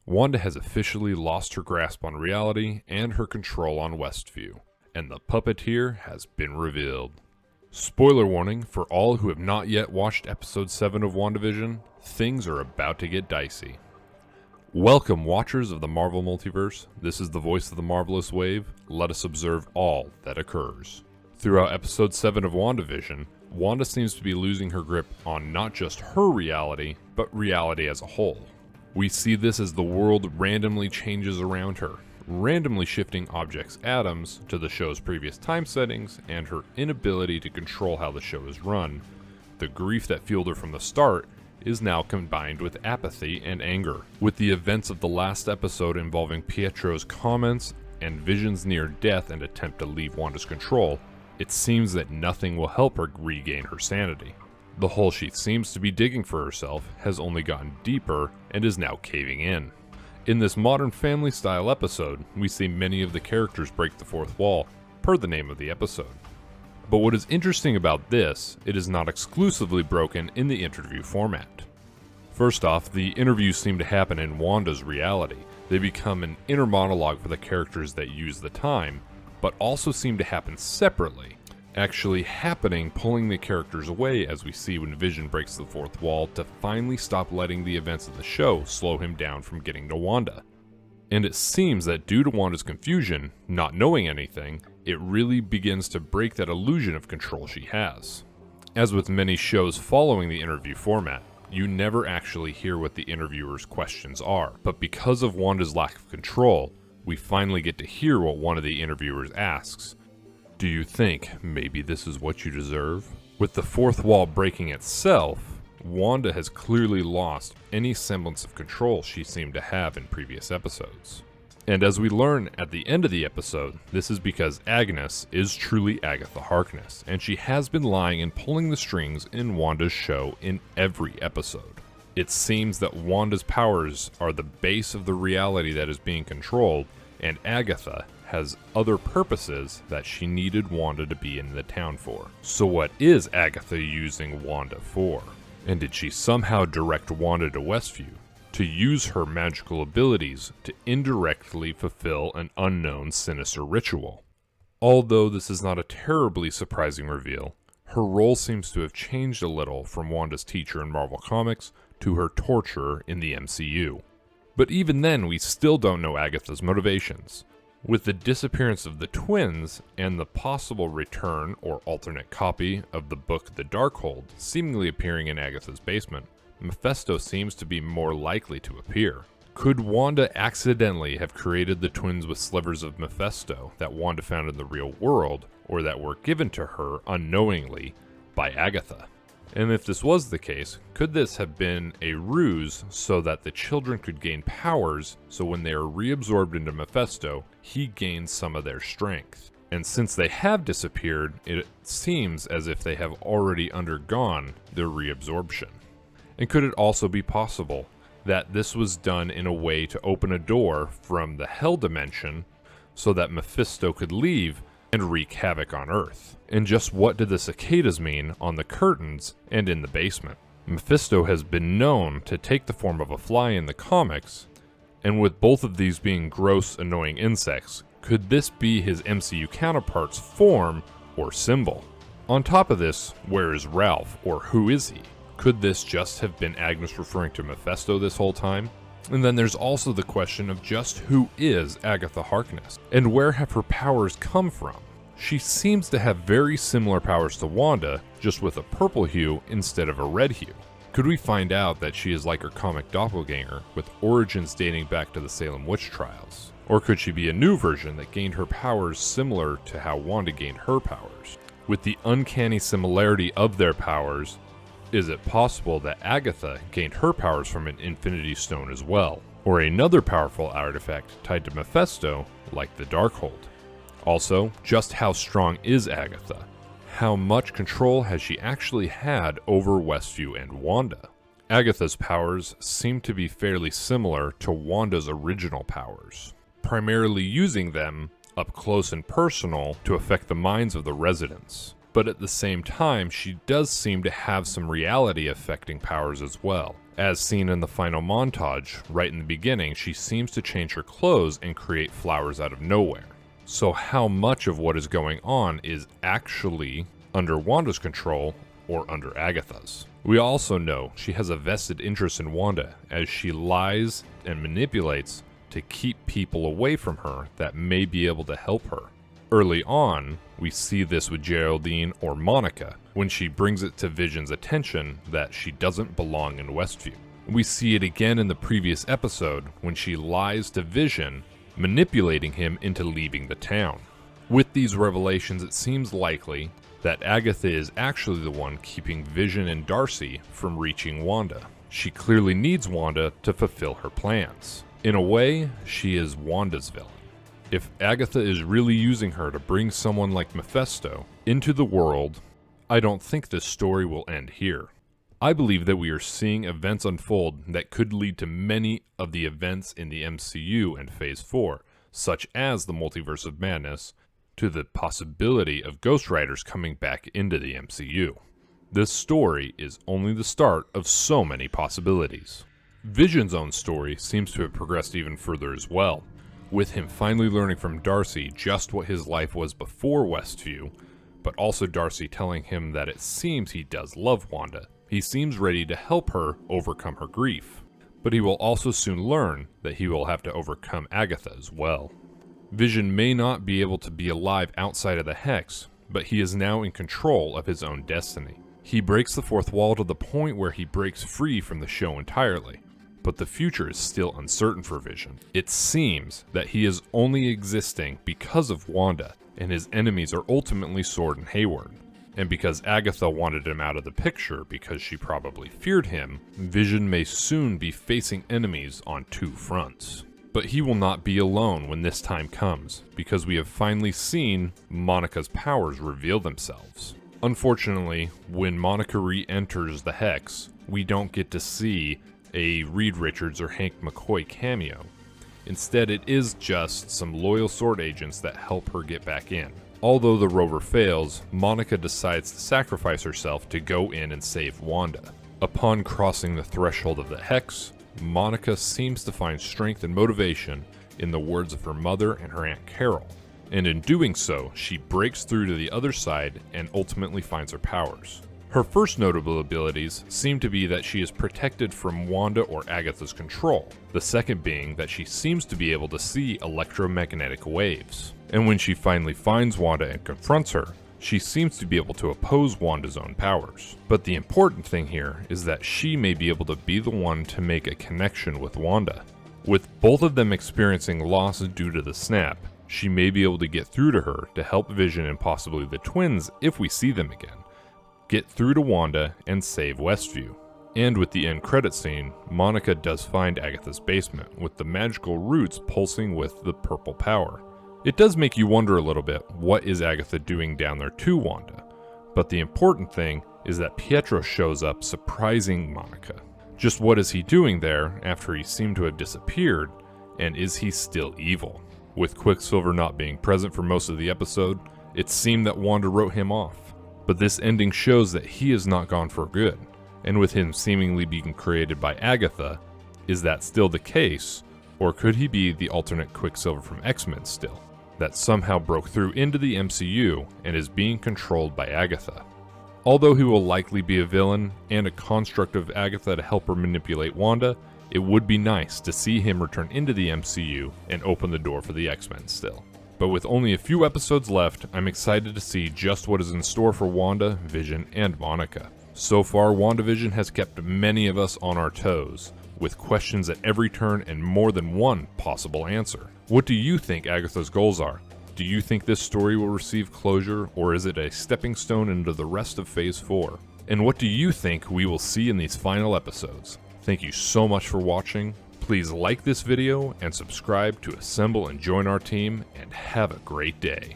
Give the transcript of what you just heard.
Wanda has officially lost her grasp on reality and her control on Westview, and the puppeteer has been revealed. Spoiler warning for all who have not yet watched episode 7 of Wandavision, things are about to get dicey. Welcome, watchers of the Marvel Multiverse. This is the voice of the Marvelous Wave. Let us observe all that occurs. Throughout episode 7 of Wandavision, Wanda seems to be losing her grip on not just her reality, but reality as a whole. We see this as the world randomly changes around her, randomly shifting objects' atoms to the show's previous time settings, and her inability to control how the show is run. The grief that fueled her from the start is now combined with apathy and anger. With the events of the last episode involving Pietro's comments and Vision's near death and attempt to leave Wanda's control, it seems that nothing will help her regain her sanity. The hole she seems to be digging for herself has only gotten deeper and is now caving in. In this Modern Family-style episode, we see many of the characters break the fourth wall, per the name of the episode. But what is interesting about this, it is not exclusively broken in the interview format. First off, the interviews seem to happen in Wanda's reality. They become an inner monologue for the characters that use the time, but also seem to happen separately, actually happening pulling the characters away as we see when Vision breaks the fourth wall to finally stop letting the events of the show slow him down from getting to Wanda. And it seems that due to Wanda's confusion, not knowing anything, it really begins to break that illusion of control she has. As with many shows following the interview format, you never actually hear what the interviewer's questions are, but because of Wanda's lack of control, we finally get to hear what one of the interviewers asks. Do you think maybe this is what you deserve? With the fourth wall breaking itself, Wanda has clearly lost any semblance of control she seemed to have in previous episodes. And as we learn at the end of the episode, this is because Agnes is truly Agatha Harkness, and she has been lying and pulling the strings in Wanda's show in every episode. It seems that Wanda's powers are the base of the reality that is being controlled, and Agatha has other purposes that she needed Wanda to be in the town for. So what is Agatha using Wanda for? And did she somehow direct Wanda to Westview to use her magical abilities to indirectly fulfill an unknown sinister ritual? Although this is not a terribly surprising reveal, her role seems to have changed a little from Wanda's teacher in Marvel Comics to her torturer in the MCU. But even then, we still don't know Agatha's motivations. With the disappearance of the twins and the possible return or alternate copy of the book The Darkhold seemingly appearing in Agatha's basement, Mephisto seems to be more likely to appear. Could Wanda accidentally have created the twins with slivers of Mephisto that Wanda found in the real world, or that were given to her unknowingly by Agatha? And if this was the case, could this have been a ruse so that the children could gain powers, so when they are reabsorbed into Mephisto, he gains some of their strength? And since they have disappeared, it seems as if they have already undergone their reabsorption. And could it also be possible that this was done in a way to open a door from the Hell Dimension so that Mephisto could leave and wreak havoc on Earth? And just what did the cicadas mean on the curtains and in the basement? Mephisto has been known to take the form of a fly in the comics, and with both of these being gross, annoying insects, could this be his MCU counterpart's form or symbol? On top of this, where is Ralph, or who is he? Could this just have been Agnes referring to Mephisto this whole time? And then there's also the question of just who is Agatha Harkness, and where have her powers come from? She seems to have very similar powers to Wanda, just with a purple hue instead of a red hue. Could we find out that she is like her comic doppelganger, with origins dating back to the Salem witch trials? Or could she be a new version that gained her powers similar to how Wanda gained her powers? With the uncanny similarity of their powers, is it possible that Agatha gained her powers from an Infinity Stone as well? Or another powerful artifact tied to Mephisto, like the Darkhold? Also, just how strong is Agatha? How much control has she actually had over Westview and Wanda? Agatha's powers seem to be fairly similar to Wanda's original powers, primarily using them up close and personal to affect the minds of the residents. But at the same time, she does seem to have some reality affecting powers as well. As seen in the final montage, right in the beginning, she seems to change her clothes and create flowers out of nowhere. So how much of what is going on is actually under Wanda's control or under Agatha's? We also know she has a vested interest in Wanda, as she lies and manipulates to keep people away from her that may be able to help her. Early on, we see this with Geraldine or Monica, when she brings it to Vision's attention that she doesn't belong in Westview. We see it again in the previous episode when she lies to Vision, manipulating him into leaving the town. With these revelations, it seems likely that Agatha is actually the one keeping Vision and Darcy from reaching Wanda. She clearly needs Wanda to fulfill her plans. In a way, she is Wanda's villain. If Agatha is really using her to bring someone like Mephisto into the world, I don't think this story will end here. I believe that we are seeing events unfold that could lead to many of the events in the MCU and Phase 4, such as the Multiverse of Madness, to the possibility of Ghost Riders coming back into the MCU. This story is only the start of so many possibilities. Vision's own story seems to have progressed even further as well, with him finally learning from Darcy just what his life was before Westview, but also Darcy telling him that it seems he does love Wanda. He seems ready to help her overcome her grief, but he will also soon learn that he will have to overcome Agatha as well. Vision may not be able to be alive outside of the Hex, but he is now in control of his own destiny. He breaks the fourth wall to the point where he breaks free from the show entirely, but the future is still uncertain for Vision. It seems that he is only existing because of Wanda, and his enemies are ultimately Sword and Hayward. And because Agatha wanted him out of the picture because she probably feared him, Vision may soon be facing enemies on two fronts. But he will not be alone when this time comes, because we have finally seen Monica's powers reveal themselves. Unfortunately, when Monica re-enters the Hex, we don't get to see a Reed Richards or Hank McCoy cameo. Instead, it is just some loyal Sword agents that help her get back in. Although the rover fails, Monica decides to sacrifice herself to go in and save Wanda. Upon crossing the threshold of the Hex, Monica seems to find strength and motivation in the words of her mother and her Aunt Carol. And in doing so, she breaks through to the other side and ultimately finds her powers. Her first notable abilities seem to be that she is protected from Wanda or Agatha's control, the second being that she seems to be able to see electromagnetic waves. And when she finally finds Wanda and confronts her, she seems to be able to oppose Wanda's own powers. But the important thing here is that she may be able to be the one to make a connection with Wanda. With both of them experiencing loss due to the snap, she may be able to get through to her to help Vision and possibly the twins, if we see them again, get through to Wanda and save Westview. And with the end credit scene, Monica does find Agatha's basement, with the magical roots pulsing with the purple power. It does make you wonder a little bit, what is Agatha doing down there to Wanda? But the important thing is that Pietro shows up surprising Monica. Just what is he doing there after he seemed to have disappeared, and is he still evil? With Quicksilver not being present for most of the episode, it seemed that Wanda wrote him off. But this ending shows that he is not gone for good, and with him seemingly being created by Agatha, is that still the case, or could he be the alternate Quicksilver from X-Men still, that somehow broke through into the MCU and is being controlled by Agatha? Although he will likely be a villain and a construct of Agatha to help her manipulate Wanda, it would be nice to see him return into the MCU and open the door for the X-Men still. But with only a few episodes left, I'm excited to see just what is in store for Wanda, Vision, and Monica. So far, WandaVision has kept many of us on our toes, with questions at every turn and more than one possible answer. What do you think Agatha's goals are? Do you think this story will receive closure, or is it a stepping stone into the rest of Phase 4? And what do you think we will see in these final episodes? Thank you so much for watching. Please like this video and subscribe to assemble and join our team, and have a great day.